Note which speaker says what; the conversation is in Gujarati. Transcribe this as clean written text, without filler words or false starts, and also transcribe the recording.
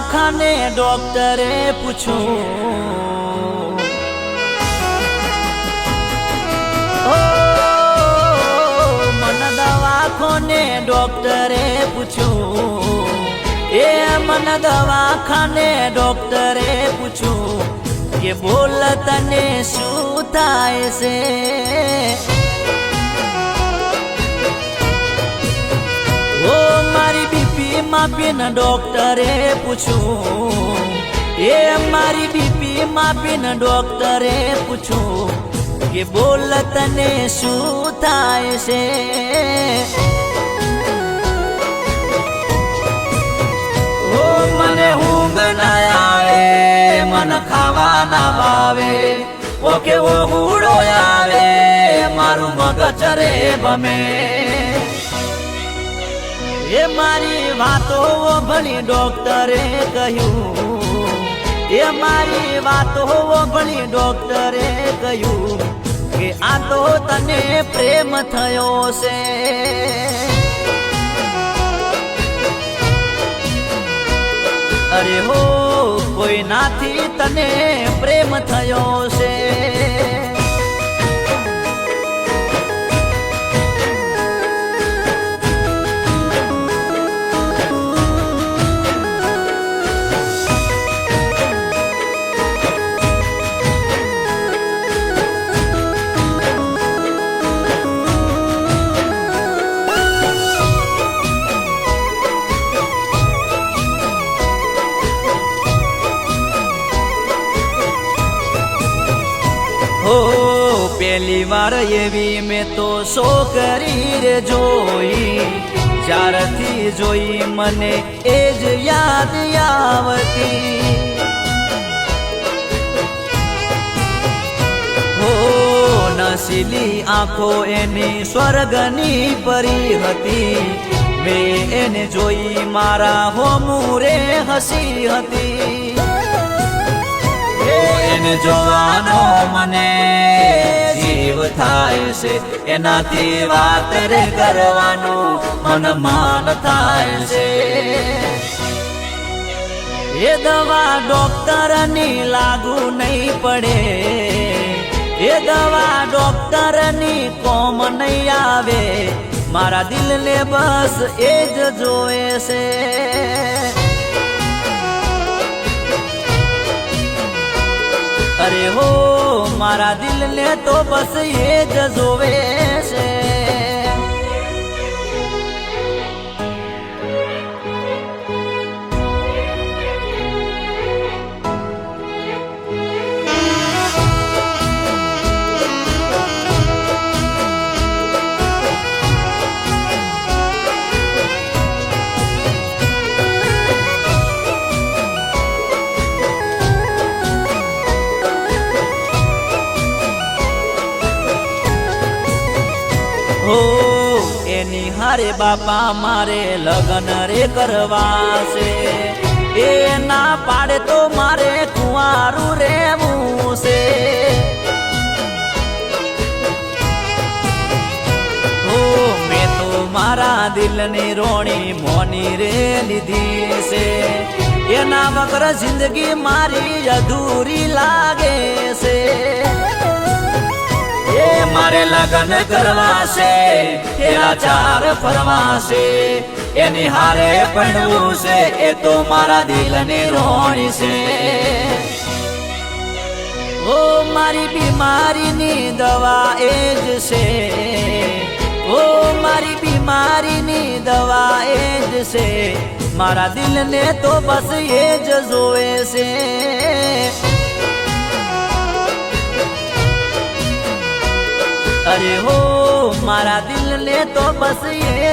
Speaker 1: દવાખાને ડોક્ટરે પૂછ્યું, ઓ મન દવાખાને ડોક્ટરે પૂછ્યું, એ મન દવાખાને ડોક્ટરે પૂછ્યું કે બોલ તને શું થાય છે? ઓ મારી બીપી માપીને ડોક્ટરે પૂછ્યું, એ મારી બીપી માપીને ડોક્ટરે પૂછ્યું કે બોલ તને શું થાય છે? ઓ મને ઊંઘ ના આવે, મન ખાવા ના ભાવે, ઓ કેવો હુડો આવે, મારું મગજ રે ભમે. એ મારી વાતો ભણી ડોક્ટરે કહ્યું, એ મારી વાતો ભણી ડોક્ટરે કહ્યું કે આ તો તને પ્રેમ થયો છે. અરે હો કોઈ નાથી તને પ્રેમ થયો છે. પહેલી વાર એવી મેં તો છોકરી રે જોઈ, જ્યારથી જોઈ મને એ જ યાદ આવતી. હો નસીલી આંખો એની સ્વર્ગની પરી હતી, મેં એને જોઈ મારા હોમુરે હસી હતી. એને જોવાનો મને જીવ થાય છે, એનાથી વાત રે કરવાનું મન માન થાય છે. એ દવા ડોક્ટરની લાગુ નહીં પડે, એ દવા ડોક્ટરની કોમ નહીં આવે, મારા દિલને બસ એ જ જોવે છે. અરે હો મારા દિલને તો બસ એ જ જોવે છે. હો એની હારે બાપા મારે લગન રે કરવા છે, એ ના પાડે તો મારે કુંવારું રહેવું છે. હો મેં તો મારા દિલની રોણી મોની રે લીધી છે, એના વગર જિંદગી મારી અધૂરી લાગે છે. એ મારે લગન કરવા છે, તેરા ચાર ફરવા છે, એની હારે પડવું છે, એ તો મારા દિલની રોણી છે. ઓ મારી બીમારીની દવા એ જ છે, ઓ મારી બીમારીની દવા એ જ છે, મારા દિલને તો બસ એ જ જોવે છે. અરે હો મારા દિલને તો બસ એ